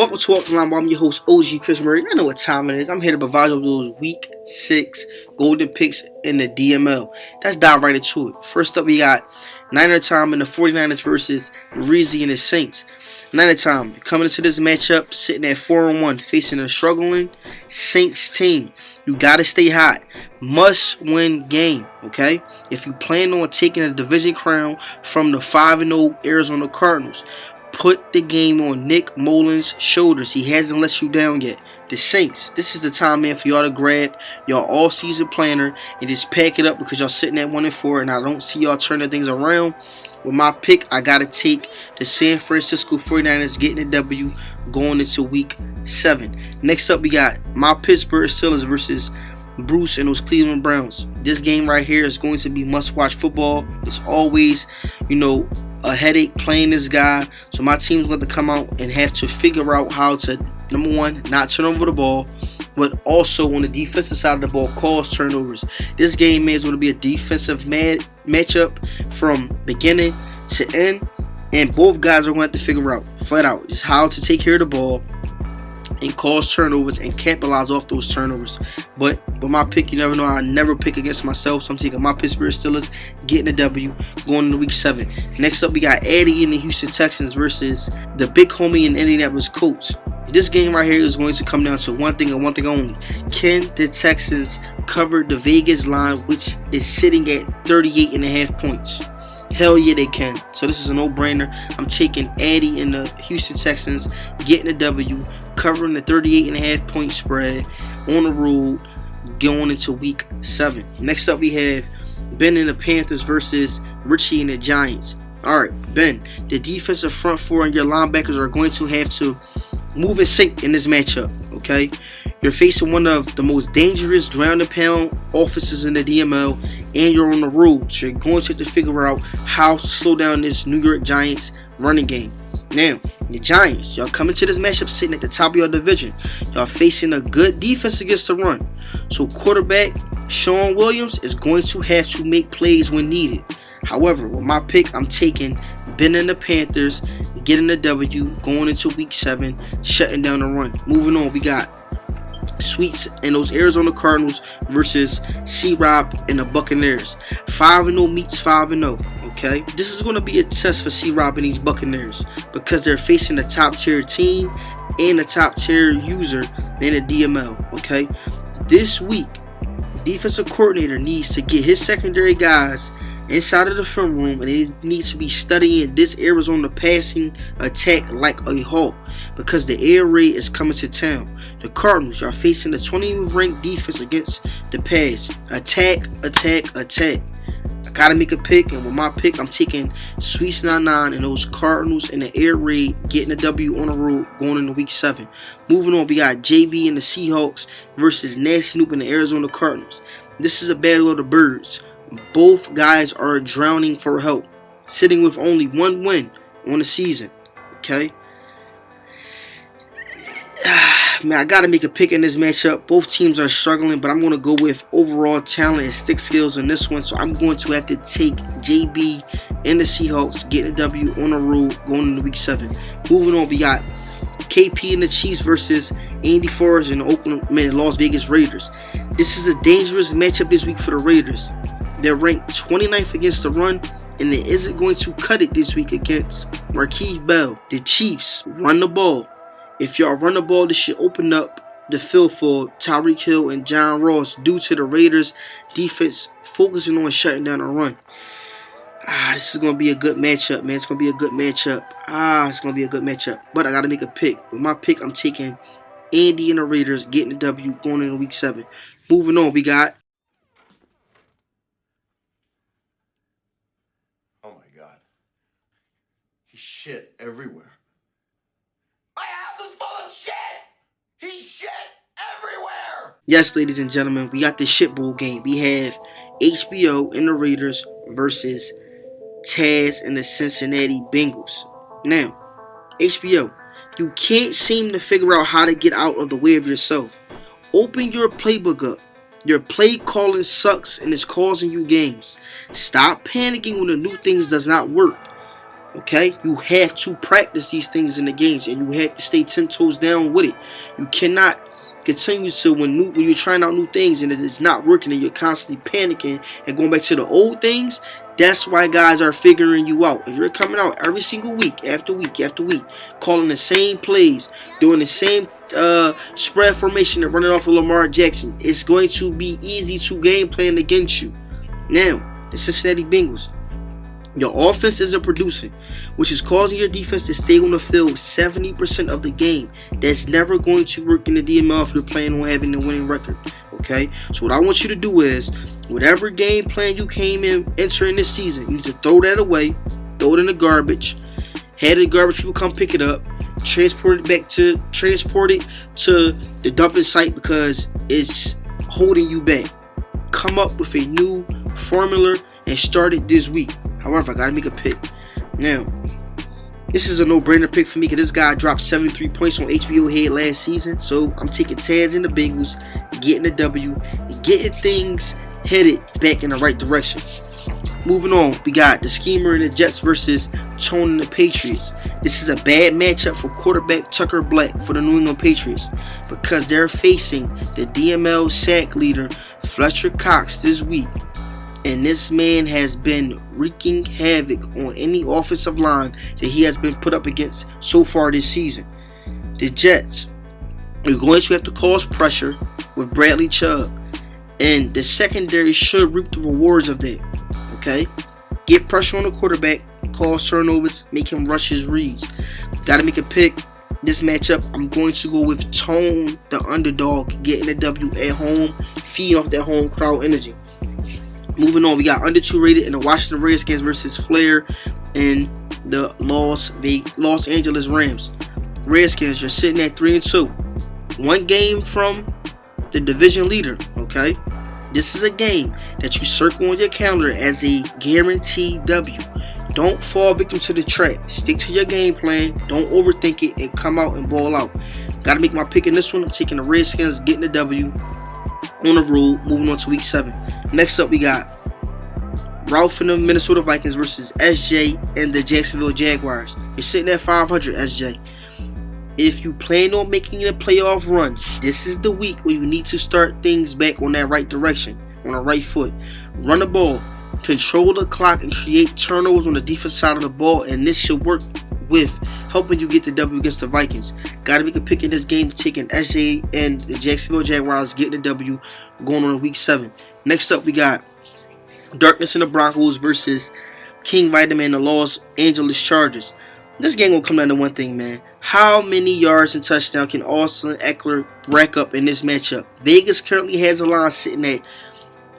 Welcome to Walk the Line. I'm your host, OG Chris Murray. I know what time it is. I'm here to provide you with those Week 6 golden picks in the DML. Let's dive right into it. First up, we got Niner time in the 49ers versus Reezy and the Saints. Niner time coming into this matchup, sitting at 4-1, facing a struggling Saints team. You gotta stay hot. Must-win game, okay? If you plan on taking a division crown from the 5-0 Arizona Cardinals, put the game on Nick Mullins' shoulders. He hasn't let you down yet. The Saints, this is the time, man, for y'all to grab y'all all-season planner and just pack it up because y'all sitting at 1-4, and I don't see y'all turning things around. With my pick, I got to take the San Francisco 49ers getting the W going into Week 7. Next up, we got my Pittsburgh Steelers versus Bruce and those Cleveland Browns. This game right here is going to be must-watch football. It's always, a headache playing this guy. So my team's going to come out and have to figure out how to, number one, not turn over the ball, but also on the defensive side of the ball, cause turnovers. This game, man, is going to be a defensive matchup from beginning to end. And both guys are going to have to figure out, flat out, just how to take care of the ball and cause turnovers and capitalize off those turnovers. But with my pick, you never know. I never pick against myself, so I'm taking my Pittsburgh Steelers getting a W going into Week 7. Next up, we got Addy and the Houston Texans versus the big homie in Indianapolis Colts. This game right here is going to come down to one thing and one thing only. Can the Texans cover the Vegas line, which is sitting at 38.5 points? Hell yeah, they can. So this is a no-brainer. I'm taking Addy and the Houston Texans getting a W, covering the 38.5 point spread on the road going into Week 7. Next up, we have Ben and the Panthers versus Richie and the Giants. Alright, Ben, the defensive front four and your linebackers are going to have to move and sync in this matchup, okay? You're facing one of the most dangerous ground and pound offenses in the DML, and you're on the road. So you're going to have to figure out how to slow down this New York Giants running game. Now, the Giants, y'all coming to this matchup sitting at the top of your division. Y'all facing a good defense against the run. So quarterback Sean Williams is going to have to make plays when needed. However, with my pick, I'm taking Ben and the Panthers getting the W going into Week 7, shutting down the run. Moving on, we got Sweets and those Arizona Cardinals versus C-Rob and the Buccaneers. 5-0 meets 5-0, okay? This is going to be a test for C-Rob and these Buccaneers because they're facing a top-tier team and a top-tier user in the DML, okay? This week, defensive coordinator needs to get his secondary guys inside of the film room, and they need to be studying this Arizona passing attack like a hawk because the air raid is coming to town. The Cardinals are facing the 20th ranked defense against the pass. Attack, attack, attack. I gotta make a pick, and with my pick, I'm taking Sweets 99 and those Cardinals in the air raid getting a W on the road going into Week 7. Moving on, we got JB and the Seahawks versus Nasty Snoop and the Arizona Cardinals. This is a battle of the birds. Both guys are drowning for help, sitting with only one win on the season, okay? Man, I got to make a pick in this matchup. Both teams are struggling, but I'm going to go with overall talent and stick skills in this one, so I'm going to have to take JB and the Seahawks getting a W on the road going into Week 7. Moving on, we got KP and the Chiefs versus Andy Forrest and the Las Vegas Raiders. This is a dangerous matchup this week for the Raiders. They're ranked 29th against the run, and it isn't going to cut it this week against Marquise Bell. The Chiefs run the ball. If y'all run the ball, this should open up the field for Tyreek Hill and John Ross due to the Raiders' defense focusing on shutting down the run. This is going to be a good matchup, man. It's going to be a good matchup. It's going to be a good matchup. But I got to make a pick. With my pick, I'm taking Andy and the Raiders getting the W going into Week 7. Moving on, we got He's shit everywhere. My house is full of shit! He's shit everywhere! Yes, ladies and gentlemen, we got the shit bowl game. We have HBO and the Raiders versus Taz and the Cincinnati Bengals. Now, HBO, you can't seem to figure out how to get out of the way of yourself. Open your playbook up. Your play calling sucks and it's causing you games. Stop panicking when the new things does not work. Okay, you have to practice these things in the games, and you have to stay 10 toes down with it. You cannot continue to when you're trying out new things and it is not working and you're constantly panicking and going back to the old things. That's why guys are figuring you out. If you're coming out every single week after week after week, calling the same plays, doing the same spread formation and running off of Lamar Jackson, it's going to be easy to game plan against you. Now, the Cincinnati Bengals. Your offense isn't producing, which is causing your defense to stay on the field 70% of the game. That's never going to work in the DML if you're planning on having a winning record. Okay? So what I want you to do is, whatever game plan you came in entering this season, you need to throw that away, throw it in the garbage, have the garbage people come pick it up, transport it to the dumping site because it's holding you back. Come up with a new formula and start it this week. However, I gotta make a pick. Now, this is a no-brainer pick for me because this guy dropped 73 points on HBO Head last season. So I'm taking Taz and the Bengals, getting the W, and getting things headed back in the right direction. Moving on, we got the Schemer and the Jets versus Tone and the Patriots. This is a bad matchup for quarterback Tucker Black for the New England Patriots because they're facing the DML sack leader Fletcher Cox this week. And this man has been wreaking havoc on any offensive line that he has been put up against so far this season. The Jets are going to have to cause pressure with Bradley Chubb. And the secondary should reap the rewards of that. Okay? Get pressure on the quarterback, cause turnovers, make him rush his reads. Gotta make a pick. This matchup, I'm going to go with Tone, the underdog, getting the W at home, feeding off that home crowd energy. Moving on, we got under 2 rated in the Washington Redskins versus Flair and the Los Angeles Rams. Redskins, you're sitting at 3-2. One game from the division leader, okay? This is a game that you circle on your calendar as a guaranteed W. Don't fall victim to the trap. Stick to your game plan. Don't overthink it and come out and ball out. Got to make my pick in this one. I'm taking the Redskins, getting the W on the road, moving on to week 7. Next up, we got Ralph and the Minnesota Vikings versus SJ and the Jacksonville Jaguars. You're sitting at 500, SJ. If you plan on making a playoff run, this is the week where you need to start things back on that right direction, on the right foot. Run the ball, control the clock, and create turnovers on the defense side of the ball, and this should work with helping you get the W against the Vikings. Got to make a pick in this game, taking SJ and the Jacksonville Jaguars, getting the W, going on to week 7. Next up, we got Darkness and the Broncos versus King Vitamin and the Los Angeles Chargers. This game will come down to one thing, man. How many yards and touchdowns can Austin Eckler rack up in this matchup? Vegas currently has a line sitting at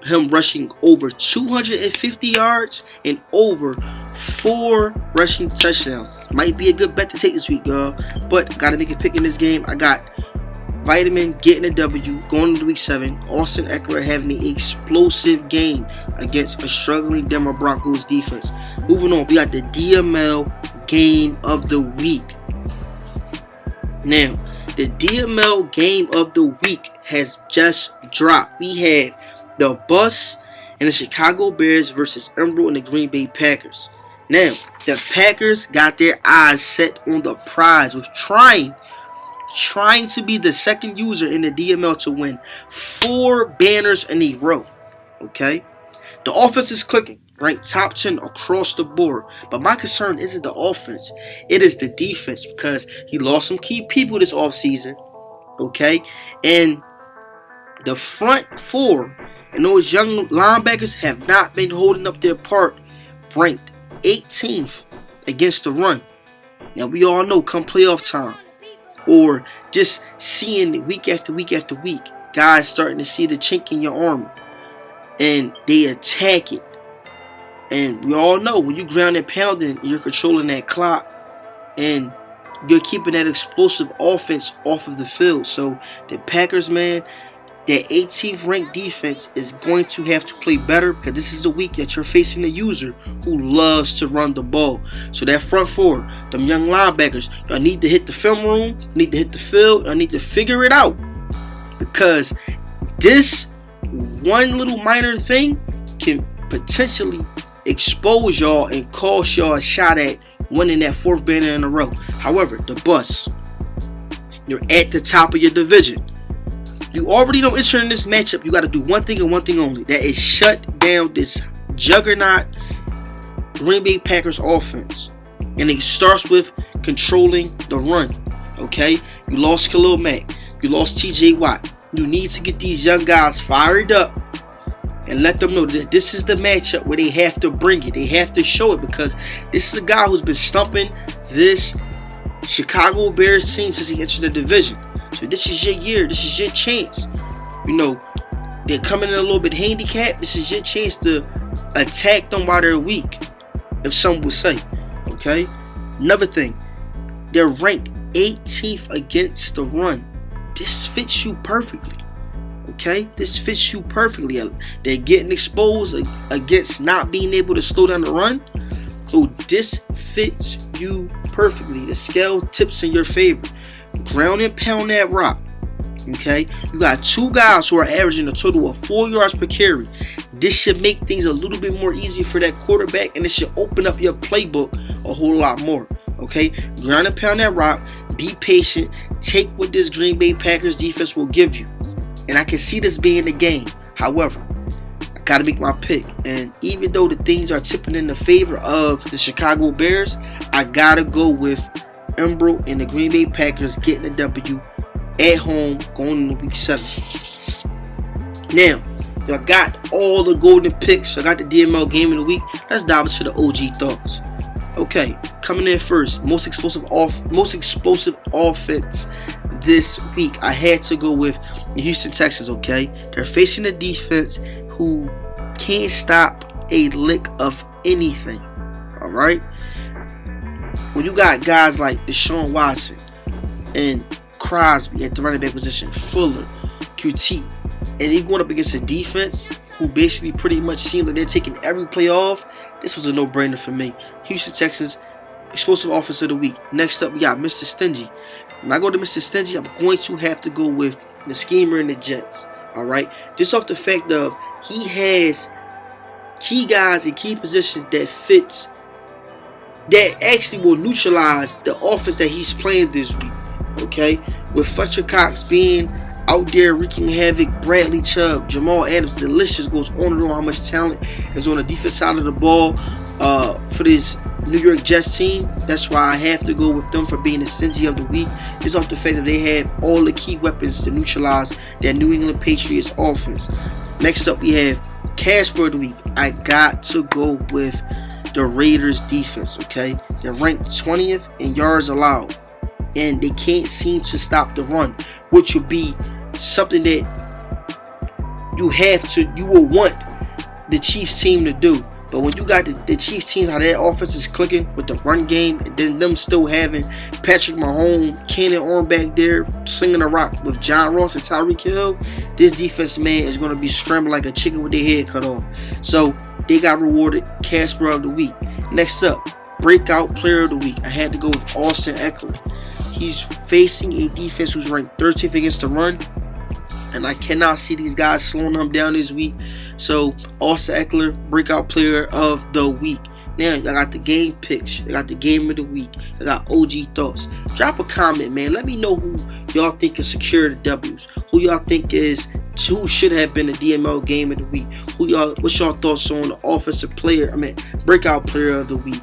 him rushing over 250 yards and over 4 rushing touchdowns. Might be a good bet to take this week, y'all. But gotta make a pick in this game. I got Vitamin getting a W, going into week 7. Austin Eckler having an explosive game against a struggling Denver Broncos defense. Moving on, we got the DML game of the week. Now, the DML game of the week has just dropped. We have the Bus and the Chicago Bears versus Emerald and the Green Bay Packers. Now, the Packers got their eyes set on the prize with trying to be the second user in the DML to win 4 banners in a row. Okay? The offense is clicking, ranked top 10 across the board. But my concern isn't the offense. It is the defense because he lost some key people this offseason. Okay? And the front 4 and those young linebackers have not been holding up their part, ranked 18th against the run. Now, we all know come playoff time, or just seeing week after week after week, guys starting to see the chink in your armor, and they attack it. And we all know when you ground and pounding, you're controlling that clock, and you're keeping that explosive offense off of the field. So the Packers, man, that 18th ranked defense is going to have to play better because this is the week that you're facing a user who loves to run the ball. So that front 4, them young linebackers, y'all need to hit the film room, need to hit the field, y'all need to figure it out, because this one little minor thing can potentially expose y'all and cost y'all a shot at winning that 4th banner in a row. However, the Bucks, you're at the top of your division. You already know entering this matchup, you got to do one thing and one thing only. That is shut down this juggernaut Green Bay Packers offense. And it starts with controlling the run. Okay? You lost Khalil Mack. You lost TJ Watt. You need to get these young guys fired up and let them know that this is the matchup where they have to bring it. They have to show it, because this is a guy who's been stumping this Chicago Bears team since he entered the division. So this is your year. This is your chance. You know, they're coming in a little bit handicapped. This is your chance to attack them while they're weak, if some would say. Okay? Another thing, they're ranked 18th against the run. This fits you perfectly. Okay? This fits you perfectly. They're getting exposed against not being able to slow down the run. So this fits you perfectly. The scale tips in your favor. Ground and pound that rock. Okay? You got 2 guys who are averaging a total of 4 yards per carry. This should make things a little bit more easier for that quarterback, and it should open up your playbook a whole lot more. Okay? Ground and pound that rock. Be patient. Take what this Green Bay Packers defense will give you. And I can see this being the game. However, I got to make my pick. And even though the things are tipping in the favor of the Chicago Bears, I got to go with Embro and the Green Bay Packers getting the W at home going into week 7. Now, I got all the golden picks. I got the DML game of the week. Let's dive into the OG thoughts. Okay, coming in first, most explosive offense this week. I had to go with the Houston Texans. Okay, they're facing a defense who can't stop a lick of anything. All right, when you got guys like Deshaun Watson and Crosby at the running back position, Fuller, QT, and he's going up against a defense who basically pretty much seems like they're taking every play off, this was a no-brainer for me. Houston Texans, explosive offense of the week. Next up, we got Mr. Stingy. When I go to Mr. Stingy, I'm going to have to go with the schemer and the Jets. All right? Just off the fact of he has key guys in key positions that fits, that actually will neutralize the offense that he's playing this week. Okay? With Fletcher Cox being out there wreaking havoc, Bradley Chubb, Jamal Adams, the list just goes on and on how much talent is on the defense side of the ball for this New York Jets team. That's why I have to go with them for being the Stingy of the week. Just off the fact that they have all the key weapons to neutralize that New England Patriots offense. Next up, we have Casper of the week. I got to go with the Raiders defense, okay? They're ranked 20th in yards allowed, and they can't seem to stop the run, which would be something that you will want the Chiefs team to do. But when you got the Chiefs team, how their offense is clicking with the run game, and then them still having Patrick Mahomes, Cannon Orr back there slinging the rock with John Ross and Tyreek Hill, this defense, man, is going to be scrambling like a chicken with their head cut off. So they got rewarded Casper of the week. Next up, breakout player of the week. I had to go with Austin Ekeler. He's facing a defense who's ranked 13th against the run, and I cannot see these guys slowing him down this week. So, Austin Ekeler, breakout player of the week. Now, I got the game picks. I got the game of the week. I got OG thoughts. Drop a comment, man. Let me know who y'all think can secure the W's. Who y'all think who should have been the DML game of the week. What's y'all thoughts on the offensive player? Breakout player of the week.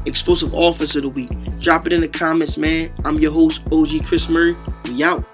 Explosive offense of the week. Drop it in the comments, man. I'm your host, OG Chris Murray. We out.